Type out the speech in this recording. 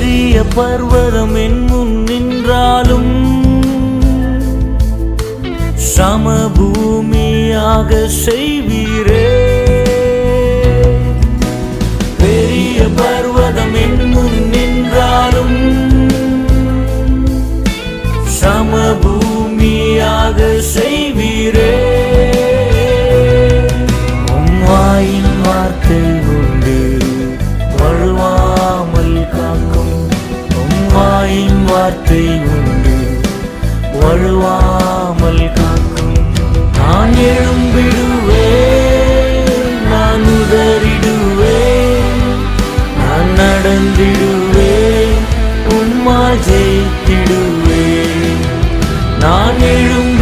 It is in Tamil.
பெரிய பர்வதம் என் முன் நின்றாலும் சமபூமியாக செய்வீரே. பெரிய பர்வதம் என் முன் நின்றாலும் சமபூமியாக செய்வீரே. உம் வாயின் வார்த்தை உண்டு வழுவாமல் காக்கும். உம் வாயின் வார்த்தை உண்டு வழுவாமல் காக்கும். நான் எழும்பிடுவேன், நான் உதறிடுவேன், நான் நடந்திடுவேன், உம்மால் ஜெயித்திடுவேன். நான் எழும்